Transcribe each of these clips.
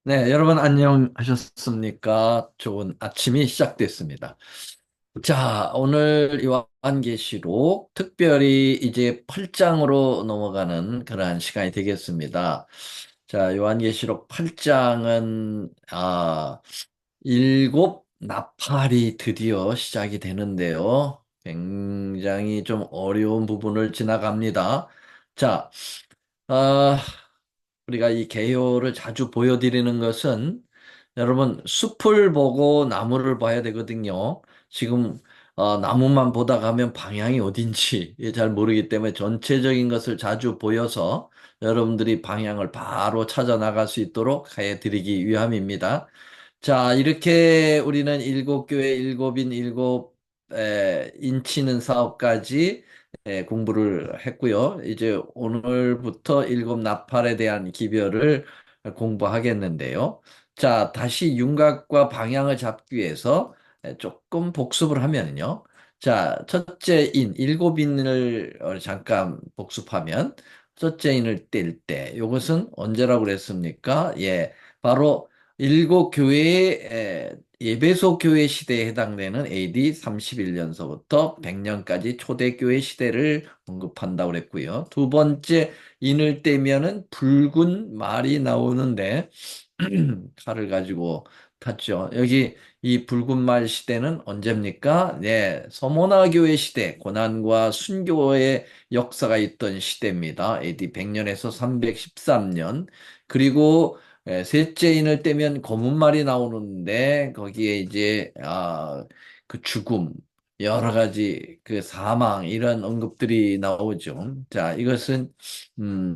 네, 여러분 안녕하셨습니까? 좋은 아침이 시작됐습니다. 자, 오늘 요한계시록 특별히 이제 8장으로 넘어가는 그러한 시간이 되겠습니다. 자, 요한계시록 8장은 일곱 나팔이 드디어 시작이 되는데요. 굉장히 좀 어려운 부분을 지나갑니다. 자, 아, 우리가 이 개요를 자주 보여드리는 것은 여러분 숲을 보고 나무를 봐야 되거든요. 지금 나무만 보다 가면 방향이 어딘지 잘 모르기 때문에 전체적인 것을 자주 보여서 여러분들이 방향을 바로 찾아 나갈 수 있도록 해드리기 위함입니다. 자, 이렇게 우리는 일곱 교회 일곱인 일곱 인치는 사업까지 공부를 했고요. 이제 오늘부터 일곱 나팔에 대한 기별을 공부하겠는데요. 자, 다시 윤곽과 방향을 잡기 위해서 조금 복습을 하면요. 자, 첫째 인, 일곱 인을 잠깐 복습하면 첫째 인을 뗄 때, 이것은 언제라고 그랬습니까? 예, 바로 일곱 교회의 예배소 교회 시대에 해당되는 AD 31년서부터 100년까지 초대교회 시대를 언급한다고 그랬고요. 두 번째 인을 떼면은 붉은 말이 나오는데 칼을 가지고 탔죠. 여기 이 붉은 말 시대는 언제입니까? 네, 서머나 교회 시대, 고난과 순교의 역사가 있던 시대입니다. AD 100년에서 313년. 그리고 셋째 인을 떼면 검은 말이 나오는데 거기에 이제 그 죽음, 여러 가지 그 사망 이런 언급들이 나오죠. 자, 이것은 음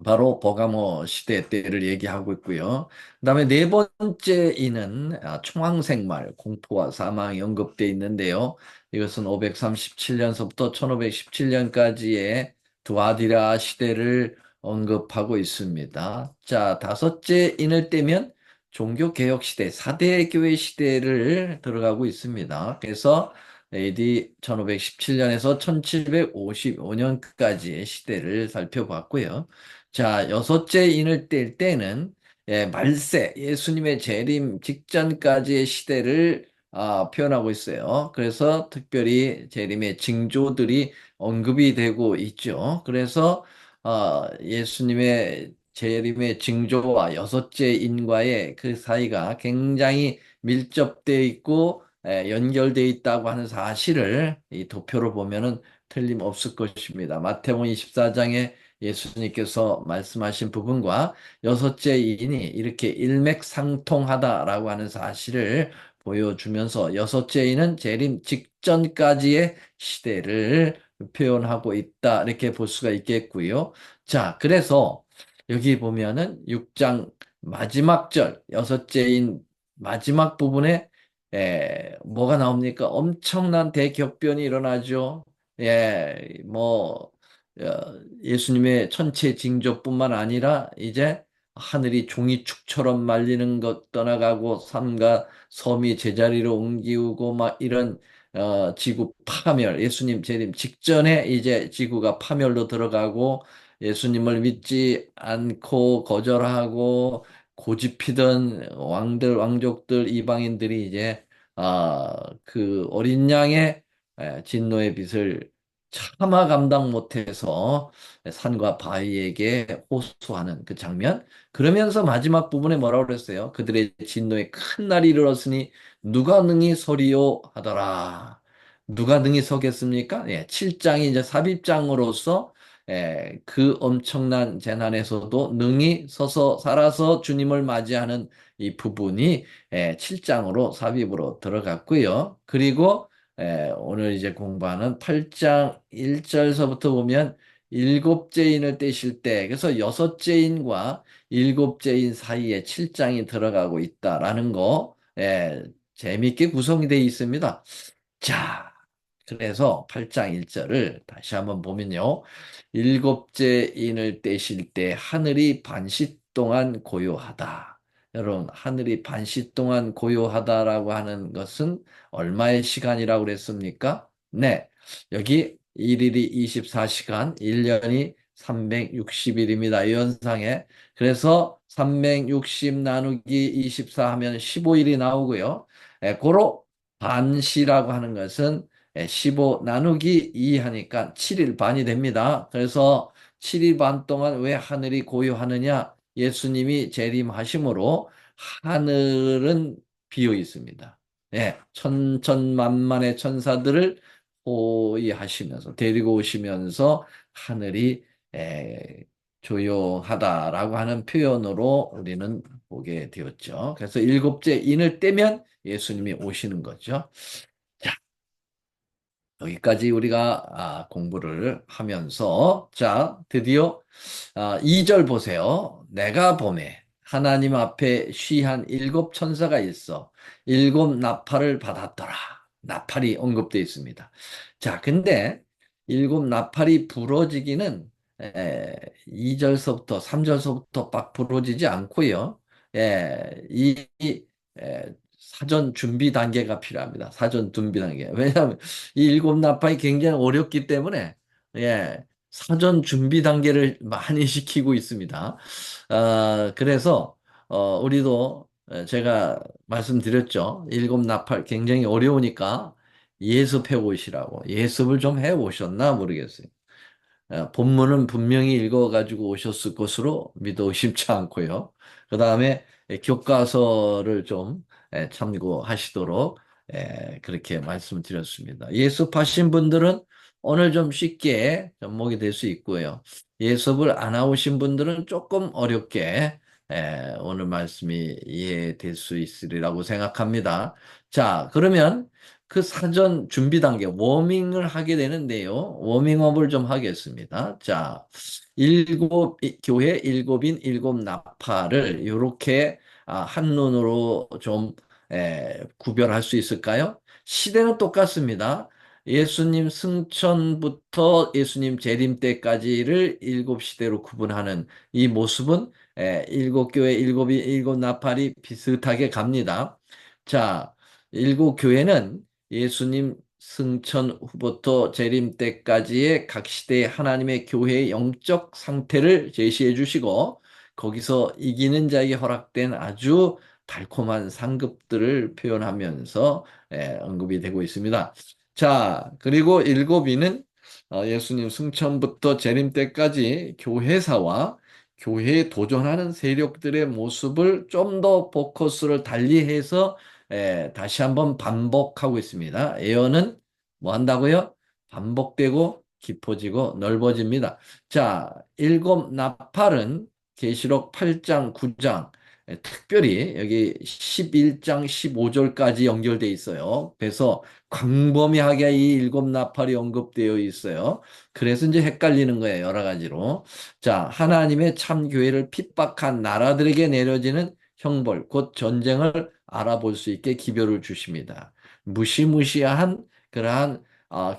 바로 버가모 시대 때를 얘기하고 있고요. 그다음에 네 번째 이는 총황생말, 공포와 사망이 언급되어 있는데요. 이것은 537년서부터 1517년까지의 두아디라 시대를 언급하고 있습니다. 자, 다섯째 인을 떼면 종교개혁 시대, 사대교회 시대를 들어가고 있습니다. 그래서 AD 1517년에서 1755년까지의 시대를 살펴봤고요. 자, 여섯째 인을 뗄 때는 말세, 예수님의 재림 직전까지의 시대를 표현하고 있어요. 그래서 특별히 재림의 징조들이 언급이 되고 있죠. 그래서 예수님의 재림의 징조와 여섯째 인과의 그 사이가 굉장히 밀접되어 있고 연결되어 있다고 하는 사실을 이 도표로 보면은 틀림없을 것입니다. 마태복음 24장에 예수님께서 말씀하신 부분과 여섯째 인이 이렇게 일맥상통하다라고 하는 사실을 보여주면서 여섯째 인은 재림 직전까지의 시대를 표현하고 있다. 이렇게 볼 수가 있겠고요. 자, 그래서 여기 보면은 6장 마지막 절, 여섯째 인 마지막 부분에 뭐가 나옵니까? 엄청난 대격변이 일어나죠. 예수님의 천체 징조뿐만 아니라 이제 하늘이 종이축처럼 말리는 것 떠나가고 산과 섬이 제자리로 옮기고 막 이런 지구 파멸, 예수님 재림 직전에 이제 지구가 파멸로 들어가고 예수님을 믿지 않고 거절하고 고집피던 왕들, 왕족들, 이방인들이 이제 그 어린 양의 진노의 빛을 차마 감당 못해서 산과 바위에게 호소하는 그 장면. 그러면서 마지막 부분에 뭐라고 그랬어요? 그들의 진노에 큰 날이 이르렀으니 누가 능히 서리요 하더라. 누가 능히 서겠습니까? 예, 7장이 이제 삽입장으로서 그 엄청난 재난에서도 능히 서서 살아서 주님을 맞이하는 이 부분이 7장으로 삽입으로 들어갔고요. 그리고 오늘 이제 공부하는 8장 1절서부터 보면 일곱째 인을 떼실 때, 그래서 여섯째 인과 일곱째 인 사이에 7장이 들어가고 있다라는 거, 재밌게 구성이 되어 있습니다. 자, 그래서 8장 1절을 다시 한번 보면요. 일곱째 인을 떼실 때 하늘이 반시 동안 고요하다. 여러분, 하늘이 반시 동안 고요하다라고 하는 것은 얼마의 시간이라고 그랬습니까? 네. 여기 1일이 24시간, 1년이 360일입니다. 연상에. 그래서 360 나누기 24 하면 15일이 나오고요. 고로 반시라고 하는 것은 15 나누기 2 하니까 7일 반이 됩니다. 그래서 7일 반 동안 왜 하늘이 고요하느냐? 예수님이 재림하심으로 하늘은 비어 있습니다. 예, 천천만만의 천사들을 호위하시면서 데리고 오시면서 하늘이 에, 조용하다라고 하는 표현으로 우리는 보게 되었죠. 그래서 일곱째 인을 떼면 예수님이 오시는 거죠. 자, 여기까지 우리가 공부를 하면서 자, 드디어 2절 보세요. 내가 보매 하나님 앞에 쉬한 일곱 천사가 있어 일곱 나팔을 받았더라. 나팔이 언급되어 있습니다. 자, 근데 일곱 나팔이 부러지기는 2절서부터 3절서부터 막 부러지지 않고요. 사전 준비 단계가 필요합니다. 사전 준비 단계. 왜냐하면 이 일곱 나팔이 굉장히 어렵기 때문에 사전 준비 단계를 많이 시키고 있습니다. 그래서 우리도 제가 말씀드렸죠. 일곱 나팔 굉장히 어려우니까 예습해 오시라고. 예습을 좀 해 오셨나 모르겠어요. 본문은 분명히 읽어가지고 오셨을 것으로 믿어 의심치 않고요. 그 다음에 교과서를 좀 참고하시도록 그렇게 말씀드렸습니다. 예습하신 분들은 오늘 좀 쉽게 접목이 될 수 있고요. 예습을 안 하오신 분들은 조금 어렵게 오늘 말씀이 이해될 수 있으리라고 생각합니다. 자, 그러면 그 사전 준비 단계, 워밍을 하게 되는데요. 워밍업을 좀 하겠습니다. 자, 교회 일곱인 일곱 나팔을 이렇게 한눈으로 좀 구별할 수 있을까요? 시대는 똑같습니다. 예수님 승천부터 예수님 재림 때까지를 일곱 시대로 구분하는 이 모습은 일곱 교회 일곱인 일곱 나팔이 비슷하게 갑니다. 자, 일곱 교회는 예수님 승천 후부터 재림 때까지의 각 시대의 하나님의 교회의 영적 상태를 제시해 주시고 거기서 이기는 자에게 허락된 아주 달콤한 상급들을 표현하면서 언급이 되고 있습니다. 자, 그리고 일곱이는 예수님 승천부터 재림 때까지 교회사와 교회에 도전하는 세력들의 모습을 좀 더 포커스를 달리해서 다시 한번 반복하고 있습니다. 예언은 뭐 한다고요? 반복되고 깊어지고 넓어집니다. 자, 일곱 나팔은 계시록 8장, 9장, 특별히 여기 11장, 15절까지 연결돼 있어요. 그래서 광범위하게 이 일곱 나팔이 언급되어 있어요. 그래서 이제 헷갈리는 거예요. 여러 가지로. 자, 하나님의 참 교회를 핍박한 나라들에게 내려지는 형벌, 곧 전쟁을 알아볼 수 있게 기별을 주십니다. 무시무시한 그러한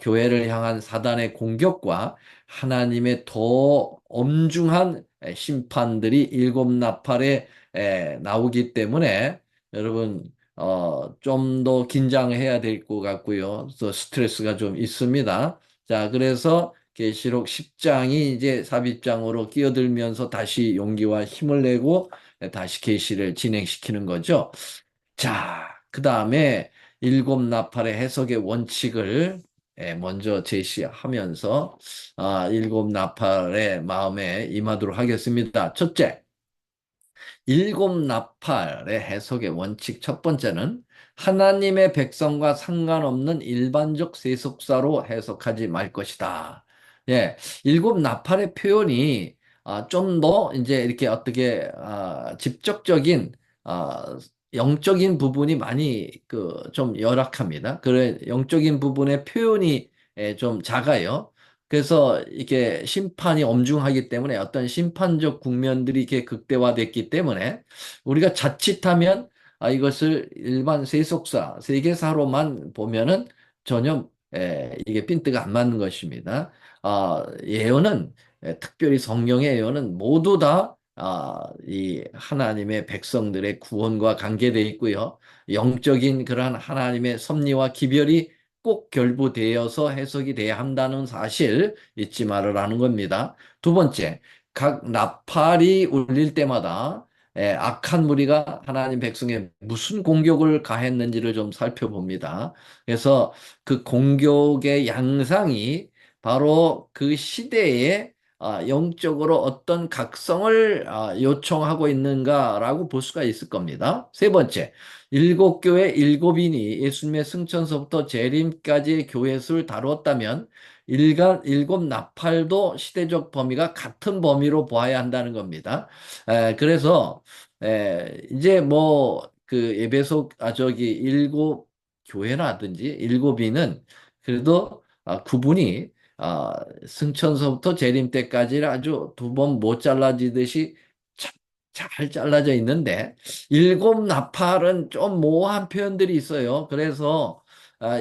교회를 향한 사단의 공격과 하나님의 더 엄중한 심판들이 일곱 나팔에 나오기 때문에 여러분 좀 더 긴장해야 될 것 같고요. 또 스트레스가 좀 있습니다. 자, 그래서 계시록 10장이 이제 삽입장으로 끼어들면서 다시 용기와 힘을 내고 다시 계시를 진행시키는 거죠. 자, 그 다음에 일곱 나팔의 해석의 원칙을 먼저 제시하면서 일곱 나팔의 마음에 임하도록 하겠습니다. 첫째, 일곱 나팔의 해석의 원칙 첫 번째는 하나님의 백성과 상관없는 일반적 세속사로 해석하지 말 것이다. 예, 일곱 나팔의 표현이 좀 더 이제 이렇게 어떻게 직접적인 영적인 부분이 많이 그 좀 열악합니다. 그래 영적인 부분의 표현이 좀 작아요. 그래서 이게 심판이 엄중하기 때문에 어떤 심판적 국면들이 이렇게 극대화됐기 때문에 우리가 자칫하면 이것을 일반 세속사, 세계사로만 보면은 전혀 이게 핀트가 안 맞는 것입니다. 예언은 특별히 성경의 예언은 모두 다 이 하나님의 백성들의 구원과 관계되어 있고요. 영적인 그러한 하나님의 섭리와 기별이 꼭 결부되어서 해석이 돼야 한다는 사실 잊지 말으라는 겁니다. 두 번째, 각 나팔이 울릴 때마다 악한 무리가 하나님 백성에 무슨 공격을 가했는지를 좀 살펴봅니다. 그래서 그 공격의 양상이 바로 그 시대에 영적으로 어떤 각성을 요청하고 있는가라고 볼 수가 있을 겁니다. 세 번째, 일곱 교회 일곱인이 예수님의 승천서부터 재림까지의 교회 수를 다루었다면 일곱 나팔도 시대적 범위가 같은 범위로 보아야 한다는 겁니다. 그래서 이제 뭐 그 에베소 저기 일곱 교회라든지 일곱인은 그래도 구분이 아, 승천서부터 재림 때까지를 아주 두 번 못 잘라지듯이 잘 잘라져 있는데 일곱 나팔은 좀 모호한 표현들이 있어요. 그래서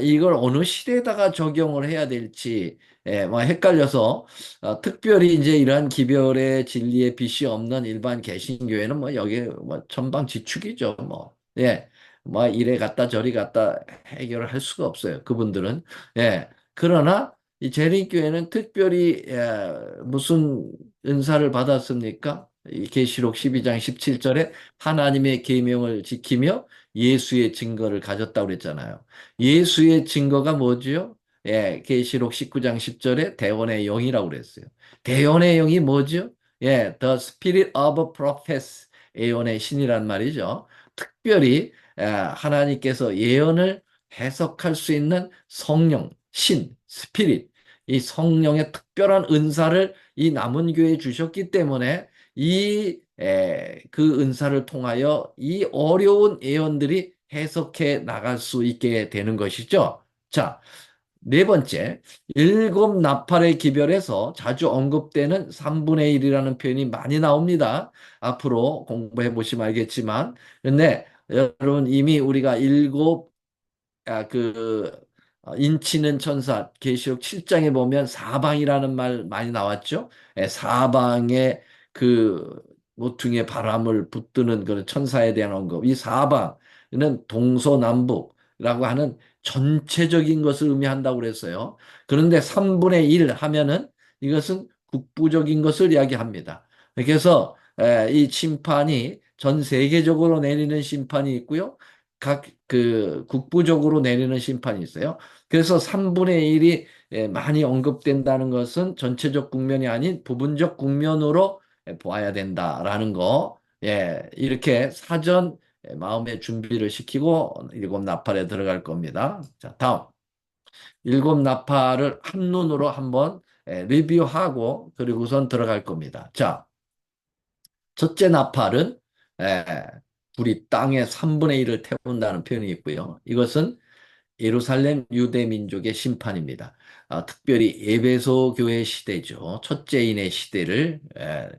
이걸 어느 시대에다가 적용을 해야 될지 뭐 헷갈려서 특별히 이제 이러한 기별의 진리의 빛이 없는 일반 개신교회는 뭐 여기 뭐 천방지축이죠. 뭐 예. 뭐 이래 갔다 저리 갔다 해결을 할 수가 없어요. 그분들은. 예. 그러나 이 재림교회는 특별히 무슨 은사를 받았습니까? 이 계시록 12장 17절에 하나님의 계명을 지키며 예수의 증거를 가졌다고 그랬잖아요. 예수의 증거가 뭐지요? 계시록 19장 10절에 대원의 영이라고 그랬어요. 대원의 영이 뭐죠? The Spirit of Prophets, 예언의 신이란 말이죠. 특별히 하나님께서 예언을 해석할 수 있는 성령, 신, 스피릿, 이 성령의 특별한 은사를 이 남은 교회에 주셨기 때문에 그 은사를 통하여 이 어려운 예언들이 해석해 나갈 수 있게 되는 것이죠. 자, 네 번째, 일곱 나팔의 기별에서 자주 언급되는 3분의 1이라는 표현이 많이 나옵니다. 앞으로 공부해 보시면 알겠지만, 근데 여러분 이미 우리가 일곱 인치는 천사 계시록 7장에 보면 사방이라는 말 많이 나왔죠. 사방에 그 모퉁이에 바람을 붙드는 그런 천사에 대한 언급. 이 사방은 동서남북이라고 하는 전체적인 것을 의미한다고 그랬어요. 그런데 3분의 1 하면은 이것은 국부적인 것을 이야기합니다. 그래서 이 심판이 전 세계적으로 내리는 심판이 있고요. 각 그 국부적으로 내리는 심판이 있어요. 그래서 3분의 1이 많이 언급된다는 것은 전체적 국면이 아닌 부분적 국면으로 보아야 된다라는 거. 이렇게 사전 마음의 준비를 시키고 일곱 나팔에 들어갈 겁니다. 자, 다음. 일곱 나팔을 한눈으로 한번 리뷰하고 그리고 우선 들어갈 겁니다. 자, 첫째 나팔은 에, 불이 땅의 3분의 1을 태운다는 표현이 있고요. 이것은 예루살렘 유대 민족의 심판입니다. 특별히 에베소 교회 시대죠. 첫째인의 시대를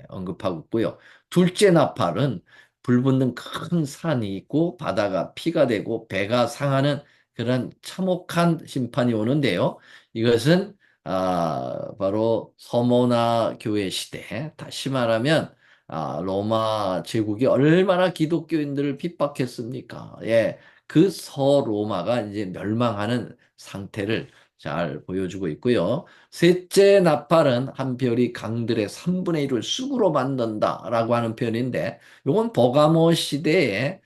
언급하고 있고요. 둘째 나팔은 불붙는 큰 산이 있고 바다가 피가 되고 배가 상하는 그런 참혹한 심판이 오는데요. 이것은 바로 서모나 교회 시대, 다시 말하면 로마 제국이 얼마나 기독교인들을 핍박했습니까? 그 서로마가 이제 멸망하는 상태를 잘 보여주고 있고요. 셋째 나팔은 한 별이 강들의 3분의 1을 쑥으로 만든다라고 하는 표현인데, 이건 버가모 시대에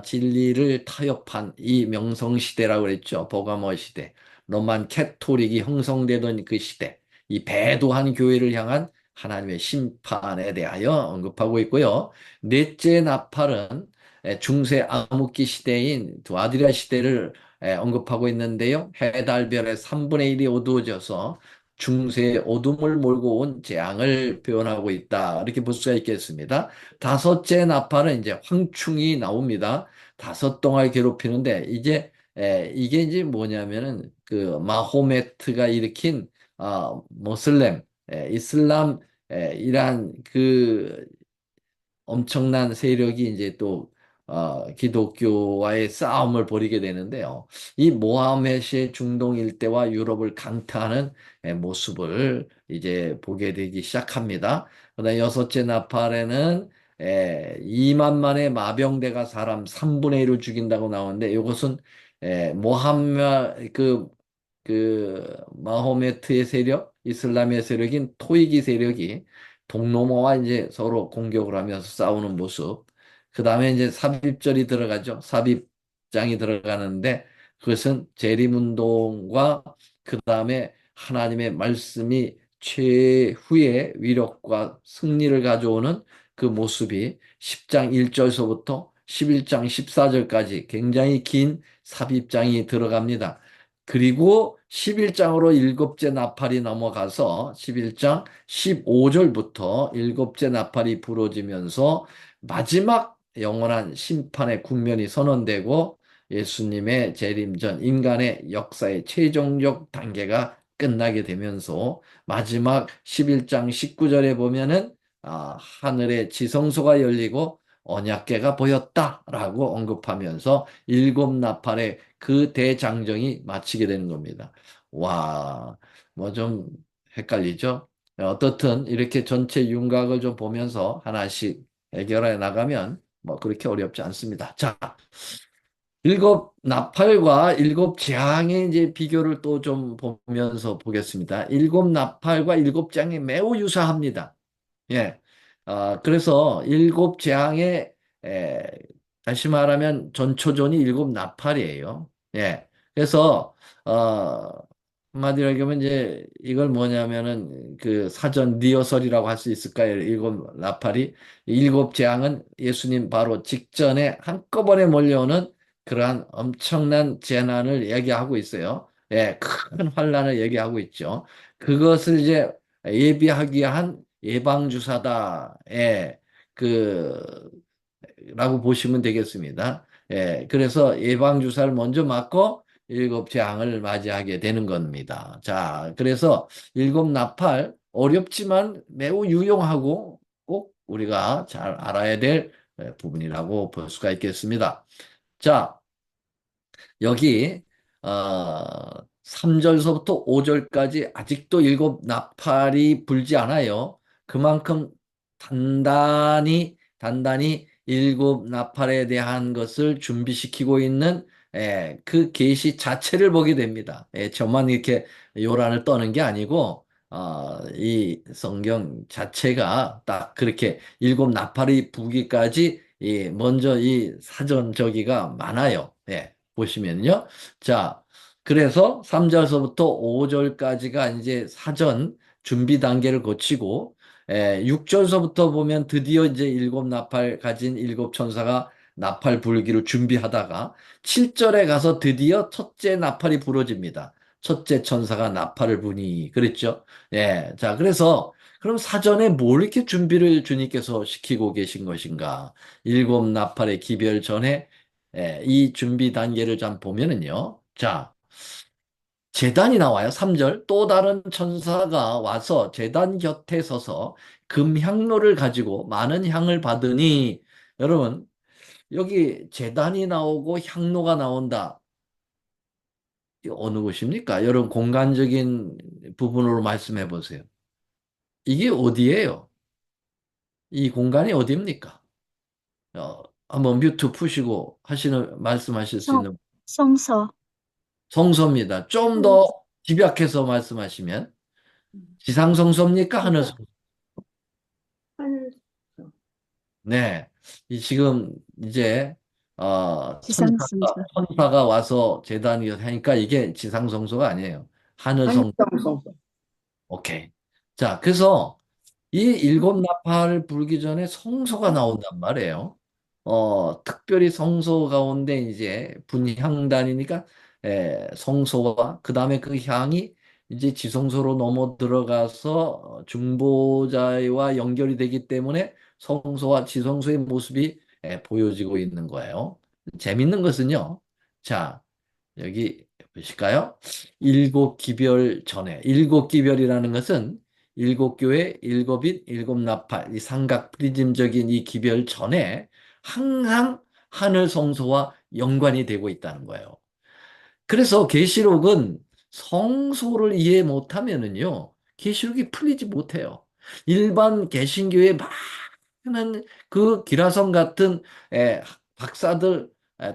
진리를 타협한 이 명성 시대라고 그랬죠. 버가모 시대. 로만 캐토릭이 형성되던 그 시대. 이 배도한 교회를 향한 하나님의 심판에 대하여 언급하고 있고요. 넷째 나팔은 중세 암흑기 시대인 두아디라 시대를 언급하고 있는데요. 해달별의 3분의 1이 어두워져서 중세의 어둠을 몰고 온 재앙을 표현하고 있다. 이렇게 볼 수가 있겠습니다. 다섯째 나팔은 이제 황충이 나옵니다. 다섯 동을 괴롭히는데 이게 이제 뭐냐면은 그 마호메트가 일으킨 모슬렘, 이슬람 이란 그 엄청난 세력이 이제 또 기독교와의 싸움을 벌이게 되는데요. 이 모하메시의 중동 일대와 유럽을 강타하는 모습을 이제 보게 되기 시작합니다. 그다음 여섯째 나팔에는 2만 만의 마병대가 사람 3분의 1을 죽인다고 나오는데 이것은 모함med 마호메트의 세력, 이슬람의 세력인 토이기 세력이 동로머와 이제 서로 공격을 하면서 싸우는 모습. 그 다음에 이제 삽입절이 들어가죠. 삽입장이 들어가는데 그것은 재림운동과 그 다음에 하나님의 말씀이 최후의 위력과 승리를 가져오는 그 모습이 10장 1절서부터 11장 14절까지 굉장히 긴 삽입장이 들어갑니다. 그리고 11장으로 일곱째 나팔이 넘어가서 11장 15절부터 일곱째 나팔이 부러지면서 마지막 영원한 심판의 국면이 선언되고 예수님의 재림전 인간의 역사의 최종적 단계가 끝나게 되면서 마지막 11장 19절에 보면은 하늘의 지성소가 열리고 언약궤가 보였다라고 언급하면서 일곱 나팔의 그 대장정이 마치게 되는 겁니다. 와, 뭐 좀 헷갈리죠? 어떻든 이렇게 전체 윤곽을 좀 보면서 하나씩 해결해 나가면 뭐 그렇게 어렵지 않습니다. 자, 일곱 나팔과 일곱 재앙의 이제 비교를 또 좀 보면서 보겠습니다. 일곱 나팔과 일곱 재앙이 매우 유사합니다. 예. 그래서 일곱 재앙의, 에, 다시 말하면 전초전이 일곱 나팔이에요. 예. 그래서, 어, 한마디로 얘기하면 이제 이걸 뭐냐면은 그 사전 리허설이라고 할 수 있을까요? 일곱 나팔이. 일곱 재앙은 예수님 바로 직전에 한꺼번에 몰려오는 그러한 엄청난 재난을 얘기하고 있어요. 예, 큰 환란을 얘기하고 있죠. 그것을 이제 예비하기 위한 예방주사다. 예, 라고 보시면 되겠습니다. 예, 그래서 예방주사를 먼저 맞고 일곱 재앙을 맞이하게 되는 겁니다. 자, 그래서 일곱 나팔 어렵지만 매우 유용하고 꼭 우리가 잘 알아야 될 부분이라고 볼 수가 있겠습니다. 자, 여기 3절서부터 5절까지 아직도 일곱 나팔이 불지 않아요. 그만큼 단단히 일곱 나팔에 대한 것을 준비시키고 있는 그 계시 자체를 보게 됩니다. 저만 이렇게 요란을 떠는 게 아니고 이 성경 자체가 딱 그렇게 일곱 나팔이 불기까지 먼저 이 사전 저기가 많아요. 보시면요. 자, 그래서 3절서부터 5절까지가 이제 사전 준비 단계를 거치고, 6절서부터 보면 드디어 이제 일곱 나팔 가진 일곱 천사가 나팔 불기를 준비하다가 7절에 가서 드디어 첫째 나팔이 부러집니다. 첫째 천사가 나팔을 부니 그랬죠. 자, 그래서 그럼 사전에 뭘 이렇게 준비를 주님께서 시키고 계신 것인가? 일곱 나팔의 기별 전에 이 준비 단계를 좀 보면은요. 자, 제단이 나와요. 3절. 또 다른 천사가 와서 제단 곁에 서서 금향로를 가지고 많은 향을 받으니 여러분, 여기 제단이 나오고 향로가 나온다. 이 어느 곳입니까? 여러분 공간적인 부분으로 말씀해 보세요. 이게 어디예요? 이 공간이 어디입니까? 한번 뮤트 푸시고 말씀하실 수 성, 있는 성서, 성소입니다. 좀 더 집약해서 말씀하시면 지상성소입니까? 지상, 하늘성소? 하늘, 네. 이 지금 이제 지상성서, 천사가 와서 제단이 하니까 이게 지상성소가 아니에요. 하늘성. 한성성서. 오케이. 자, 그래서 이 일곱 나팔을 불기 전에 성소가 나온단 말이에요. 특별히 성소 가운데 이제 분향단이니까 성소와 그 다음에 그 향이 이제 지성소로 넘어 들어가서 중보자와 연결이 되기 때문에 성소와 지성소의 모습이 보여지고 있는 거예요. 재밌는 것은요. 자, 여기 보실까요? 일곱 기별 전에 일곱 기별이라는 것은 일곱 교회, 일곱인, 일곱 나팔, 이 삼각 프리즘적인 이 기별 전에 항상 하늘 성소와 연관이 되고 있다는 거예요. 그래서 계시록은 성소를 이해 못하면은요, 계시록이 풀리지 못해요. 일반 개신교의 많은 그 기라성 같은 에, 박사들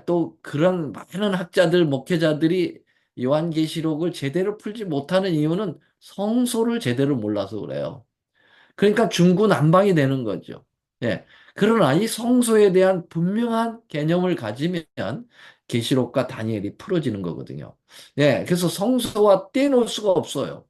또 그런 많은 학자들, 목회자들이 요한계시록을 제대로 풀지 못하는 이유는 성소를 제대로 몰라서 그래요. 그러니까 중구난방이 되는 거죠. 예. 그러나 이 성소에 대한 분명한 개념을 가지면 계시록과 다니엘이 풀어지는 거거든요. 예. 그래서 성소와 떼놓을 수가 없어요.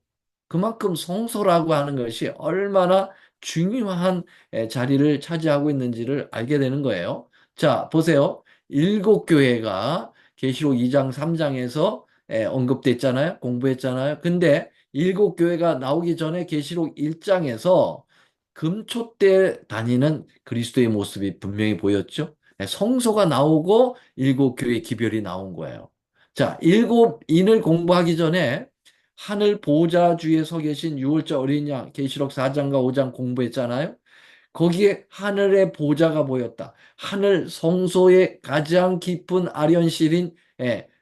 그만큼 성소라고 하는 것이 얼마나 중요한 자리를 차지하고 있는지를 알게 되는 거예요. 자, 보세요. 일곱 교회가 계시록 2장, 3장에서 언급됐잖아요. 공부했잖아요. 근데 일곱 교회가 나오기 전에 계시록 1장에서 금초 때 다니는 그리스도의 모습이 분명히 보였죠. 성소가 나오고 일곱 교회 기별이 나온 거예요. 자, 일곱 인을 공부하기 전에 하늘 보좌 주에 서 계신 유월절 어린 양 계시록 4장과 5장 공부했잖아요. 거기에 하늘의 보좌가 보였다. 하늘 성소의 가장 깊은 아련실인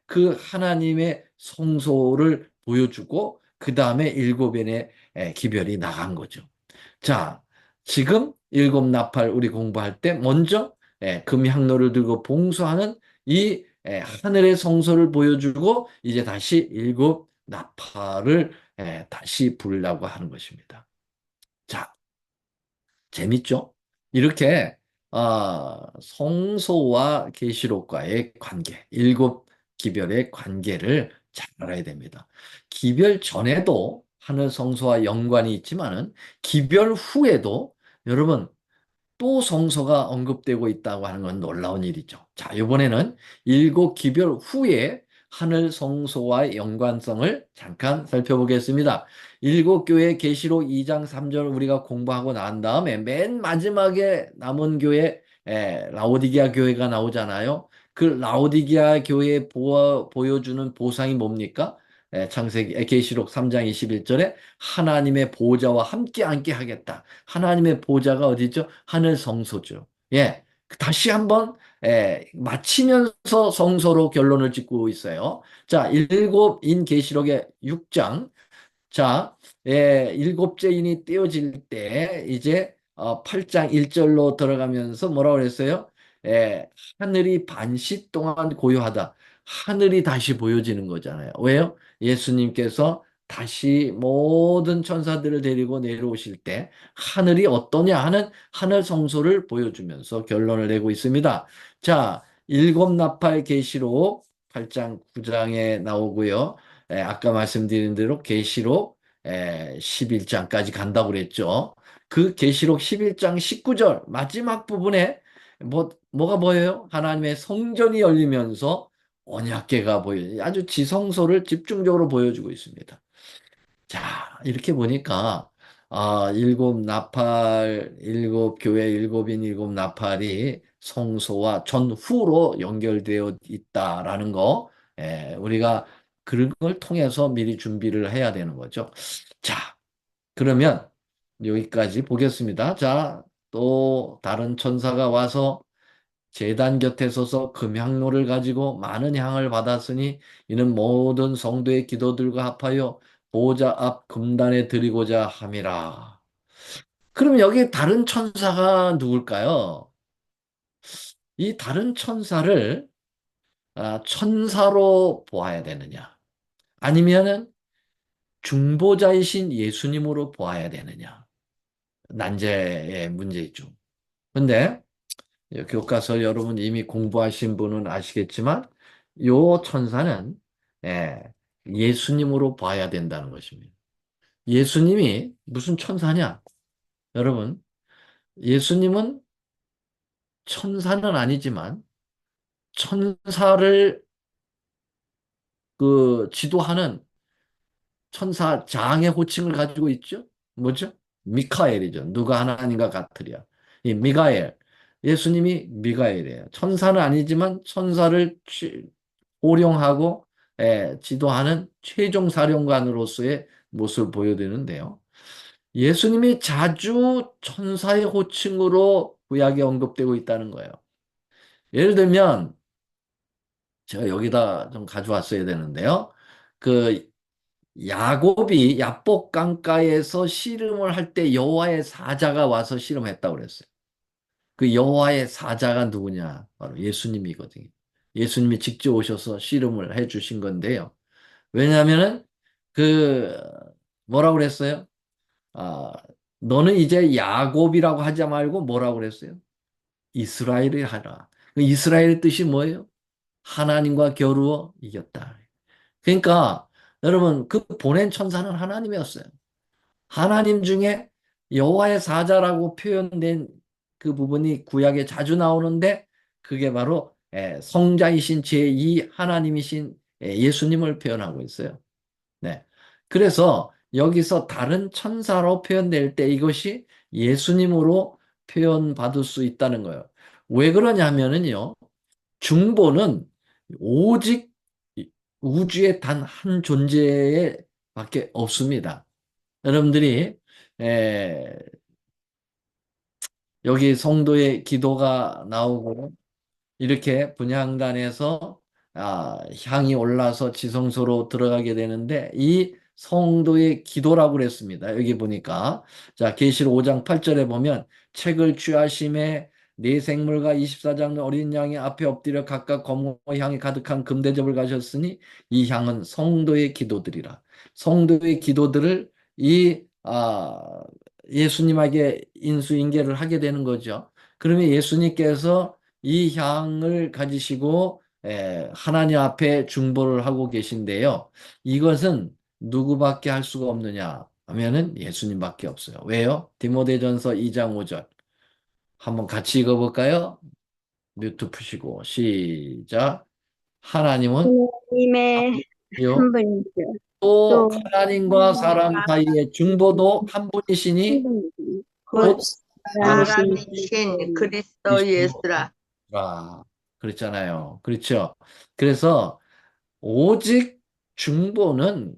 그 하나님의 성소를 보여주고 그 다음에 일곱 인의 기별이 나간 거죠. 자, 지금 일곱 나팔 우리 공부할 때 먼저 금향로를 들고 봉수하는 이 하늘의 성소를 보여주고 이제 다시 일곱 나팔을 다시 부르려고 하는 것입니다. 자, 재밌죠? 이렇게 성소와 계시록과의 관계, 일곱 기별의 관계를 잘 알아야 됩니다. 기별 전에도 하늘 성소와 연관이 있지만은 기별 후에도 여러분 또 성소가 언급되고 있다고 하는 건 놀라운 일이죠. 자, 이번에는 일곱 기별 후에 하늘 성소와의 연관성을 잠깐 살펴보겠습니다. 일곱 교회 계시록 2장 3절 우리가 공부하고 난 다음에 맨 마지막에 남은 교회 라오디게아 교회가 나오잖아요. 그 라오디게아 교회에 보여주는 보상이 뭡니까? 창세기 계시록 3장 21절에 하나님의 보좌와 함께 앉게 하겠다. 하나님의 보좌가 어디죠? 하늘 성소죠. 예. 다시 한번 맞히면서 성소로 결론을 짓고 있어요. 자, 일곱인 계시록의 6장. 자, 일곱째 인이 떼어질 때 이제 8장 1절로 들어가면서 뭐라고 그랬어요? 예, 하늘이 반시 동안 고요하다. 하늘이 다시 보여지는 거잖아요. 왜요? 예수님께서 다시 모든 천사들을 데리고 내려오실 때 하늘이 어떠냐 하는 하늘 성소를 보여주면서 결론을 내고 있습니다. 자, 일곱 나팔 계시록 8장 9장에 나오고요. 아까 말씀드린 대로 계시록 11장까지 간다고 그랬죠. 그 계시록 11장 19절 마지막 부분에 뭐가 보여요? 하나님의 성전이 열리면서 언약궤가 보여요. 아주 지성소를 집중적으로 보여주고 있습니다. 자, 이렇게 보니까 일곱 나팔, 일곱 교회, 일곱인 일곱 나팔이 성소와 전후로 연결되어 있다라는 거, 우리가 그런 걸 통해서 미리 준비를 해야 되는 거죠. 자, 그러면 여기까지 보겠습니다. 자, 또 다른 천사가 와서 제단 곁에 서서 금향로를 가지고 많은 향을 받았으니 이는 모든 성도의 기도들과 합하여 보좌 앞 금단에 드리고자 함이라. 그럼 여기 다른 천사가 누굴까요? 이 다른 천사를 천사로 보아야 되느냐? 아니면은 중보자이신 예수님으로 보아야 되느냐? 난제의 문제이죠. 근데 교과서 여러분 이미 공부하신 분은 아시겠지만 요 천사는 예, 예수님으로 봐야 된다는 것입니다. 예수님이 무슨 천사냐? 여러분, 예수님은 천사는 아니지만 천사를 지도하는 천사 장의 호칭을 가지고 있죠. 뭐죠? 미카엘이죠. 누가 하나님과 같으랴. 이 미가엘. 예수님이 미가엘이에요. 천사는 아니지만 천사를 호령하고 지도하는 최종 사령관으로서의 모습을 보여드리는데요. 예수님이 자주 천사의 호칭으로 구약에 언급되고 있다는 거예요. 예를 들면 제가 여기다 좀 가져왔어야 되는데요. 그 야곱이 야복 강가에서 씨름을 할 때 여호와의 사자가 와서 씨름했다고 그랬어요. 그 여호와의 사자가 누구냐? 바로 예수님이거든요. 예수님이 직접 오셔서 씨름을 해 주신 건데요. 왜냐하면은 그 뭐라고 그랬어요? 아, 너는 이제 야곱이라고 하지 말고 뭐라고 그랬어요? 이스라엘이 하라. 그 이스라엘의 뜻이 뭐예요? 하나님과 겨루어 이겼다. 그러니까 여러분 그 보낸 천사는 하나님이었어요. 하나님 중에 여호와의 사자라고 표현된 그 부분이 구약에 자주 나오는데 그게 바로 성자이신 제2 하나님이신 예수님을 표현하고 있어요. 네. 그래서 여기서 다른 천사로 표현될 때 이것이 예수님으로 표현받을 수 있다는 거예요. 왜 그러냐면은요. 중보는 오직 우주의 단 한 존재에 밖에 없습니다. 여러분들이 에, 여기 성도의 기도가 나오고 이렇게 분향단에서 향이 올라서 지성소로 들어가게 되는데 이 성도의 기도라고 그랬습니다. 여기 보니까 자 계시록 5장 8절에 보면 책을 취하심에 네 생물과 24장 어린 양의 앞에 엎드려 각각 검은 향이 가득한 금대접을 가졌으니 이 향은 성도의 기도들이라. 성도의 기도들을 예수님에게 인수인계를 하게 되는 거죠. 그러면 예수님께서 이 향을 가지시고 하나님 앞에 중보를 하고 계신데요. 이것은 누구밖에 할 수가 없느냐 하면은 예수님밖에 없어요. 왜요? 디모데전서 2장 5절. 한번 같이 읽어볼까요? 뮤트 푸시고 시작. 하나님은 하나님의 한 요 분이죠. 또 또 하나님과 사람 하나님과 사이의 중보도 한 한 분이시니 분이죠. 곧 곧 사람이신 사람이신 그리스도. 그리스도 그리스도라. 예수라. 그랬잖아요. 그렇죠. 그래서 오직 중보는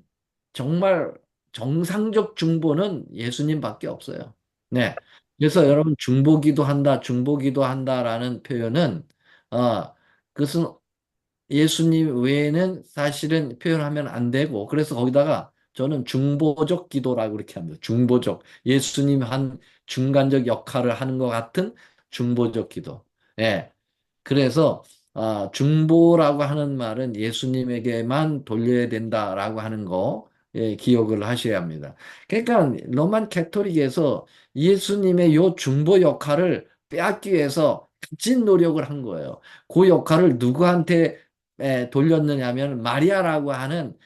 정말 정상적 중보는 예수님밖에 없어요. 네. 그래서 여러분 중보기도 한다, 중보기도 한다라는 표현은 그것은 예수님 외에는 사실은 표현하면 안 되고 그래서 거기다가 저는 중보적 기도라고 그렇게 합니다. 중보적. 예수님 한 중간적 역할을 하는 것 같은 중보적 기도. 예. 그래서 중보라고 하는 말은 예수님에게만 돌려야 된다라고 하는 거 기억을 하셔야 합니다. 그러니까 로만 캐토릭에서 예수님의 요 중보 역할을 빼앗기 위해서 진 노력을 한 거예요. 그 역할을 누구한테 돌렸느냐 하면 마리아라고 하는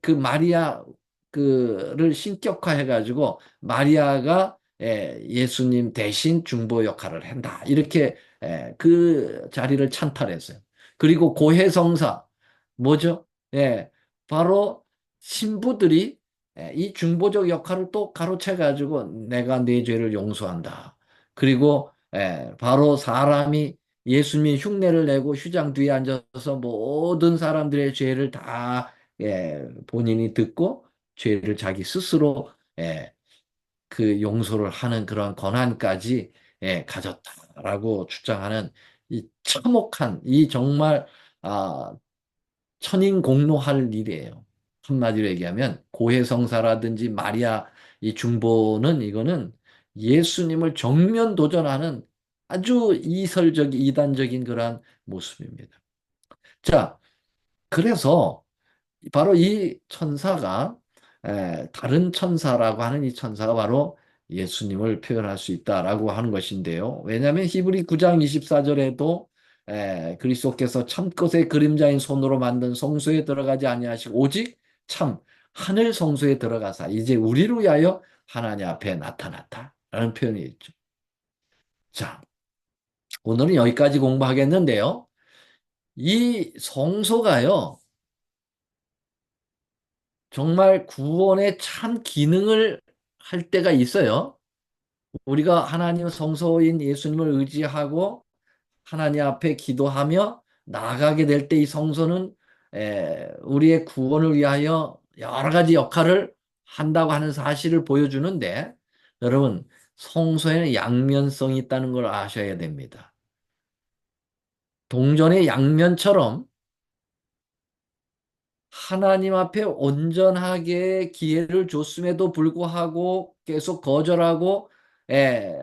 그 마리아 그를 신격화해 가지고 마리아가 예수님 대신 중보 역할을 한다. 이렇게 그 자리를 찬탈했어요. 그리고 고해성사 뭐죠? 바로 신부들이 이 중보적 역할을 또 가로채 가지고 내가 네 죄를 용서한다. 그리고 바로 사람이 예수님이 흉내를 내고 휴장 뒤에 앉아서 모든 사람들의 죄를 다 본인이 듣고 죄를 자기 스스로 그 용서를 하는 그런 권한까지 가졌다라고 주장하는 이 참혹한 이 정말 아, 천인공노할 일이에요. 한마디로 얘기하면 고해성사라든지 마리아 이 중보는 이거는 예수님을 정면 도전하는 아주 이단적인 그러한 모습입니다. 자, 그래서 바로 이 천사가 다른 천사라고 하는 이 천사가 바로 예수님을 표현할 수 있다라고 하는 것인데요. 왜냐하면 히브리 9장 24절에도 그리스도께서 참것의 그림자인 손으로 만든 성소에 들어가지 아니하시고 오직 참 하늘 성소에 들어가사 이제 우리를 위하여 하나님 앞에 나타났다라는 표현이 있죠. 자, 오늘은 여기까지 공부하겠는데요. 이 성소가요. 정말 구원의 참 기능을 할 때가 있어요. 우리가 하나님 성소인 예수님을 의지하고 하나님 앞에 기도하며 나아가게 될 때 이 성소는 우리의 구원을 위하여 여러 가지 역할을 한다고 하는 사실을 보여주는데 여러분 성소에는 양면성이 있다는 걸 아셔야 됩니다. 동전의 양면처럼 하나님 앞에 온전하게 기회를 줬음에도 불구하고 계속 거절하고 예,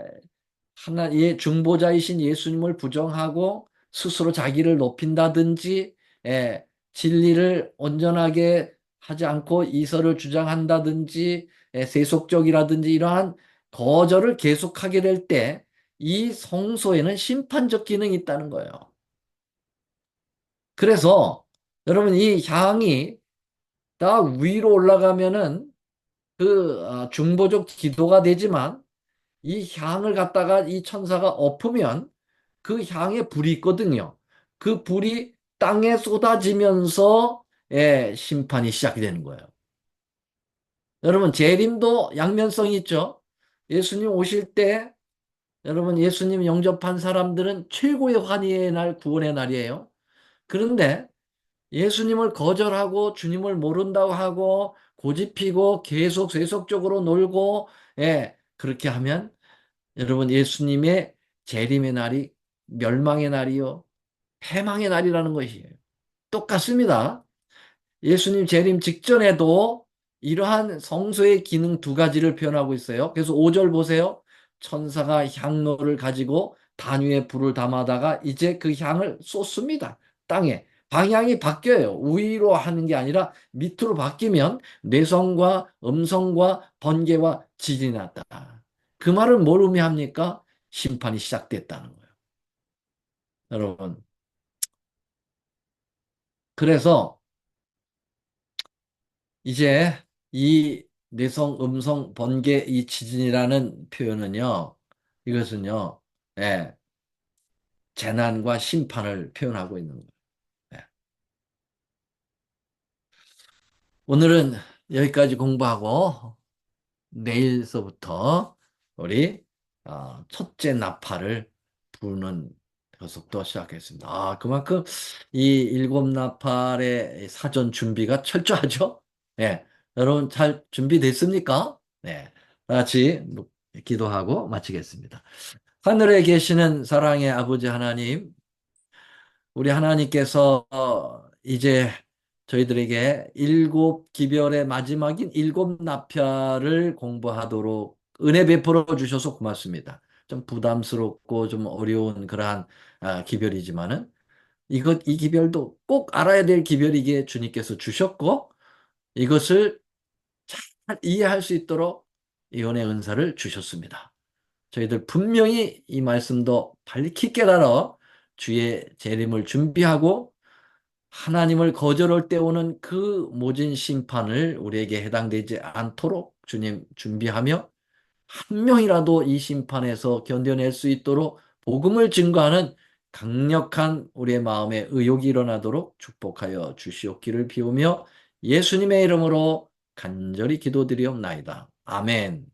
하나의 중보자이신 예수님을 부정하고 스스로 자기를 높인다든지, 예, 진리를 온전하게 하지 않고 이설을 주장한다든지, 세속적이라든지 이러한 거절을 계속하게 될 때, 이 성소에는 심판적 기능이 있다는 거예요. 그래서 여러분 이 향이 다 위로 올라가면은 중보적 기도가 되지만 이 향을 갖다가 이 천사가 엎으면 그 향에 불이 있거든요. 그 불이 땅에 쏟아지면서 심판이 시작이 되는 거예요. 여러분 재림도 양면성이 있죠. 예수님 오실 때 여러분 예수님 영접한 사람들은 최고의 환희의 날, 구원의 날이에요. 그런데 예수님을 거절하고 주님을 모른다고 하고 고집피고 계속 세속적으로 놀고 그렇게 하면 여러분 예수님의 재림의 날이 멸망의 날이요 패망의 날이라는 것이에요. 똑같습니다. 예수님 재림 직전에도 이러한 성소의 기능 두 가지를 표현하고 있어요. 그래서 5절 보세요. 천사가 향로를 가지고 단 위에 불을 담아다가 이제 그 향을 쏟습니다. 땅에. 방향이 바뀌어요. 위로 하는 게 아니라 밑으로 바뀌면 뇌성과 음성과 번개와 지진이 났다. 그 말은 뭘 의미합니까? 심판이 시작됐다는 거예요. 여러분. 그래서 이제 이 내성, 음성, 번개, 이 지진이라는 표현은요, 이것은요, 예, 재난과 심판을 표현하고 있는 거예요. 예. 오늘은 여기까지 공부하고 내일서부터 우리 첫째 나팔을 부는 교습도 시작했습니다. 그만큼 이 일곱 나팔의 사전 준비가 철저하죠? 예. 여러분 잘 준비됐습니까? 네. 다 같이 기도하고 마치겠습니다. 하늘에 계시는 사랑의 아버지 하나님, 우리 하나님께서 이제 저희들에게 일곱 기별의 마지막인 일곱 나팔을 공부하도록 은혜 베풀어 주셔서 고맙습니다. 좀 부담스럽고 좀 어려운 그러한 기별이지만은 이 기별도 꼭 알아야 될 기별이기에 주님께서 주셨고 이것을 잘 이해할 수 있도록 예언의 은사를 주셨습니다. 저희들 분명히 이 말씀도 밝히 깨달아 주의 재림을 준비하고 하나님을 거절할 때 오는 그 모진 심판을 우리에게 해당되지 않도록 주님 준비하며 한 명이라도 이 심판에서 견뎌낼 수 있도록 복음을 증거하는 강력한 우리의 마음에 의욕이 일어나도록 축복하여 주시옵기를 비우며 예수님의 이름으로 간절히 기도드리옵나이다. 아멘.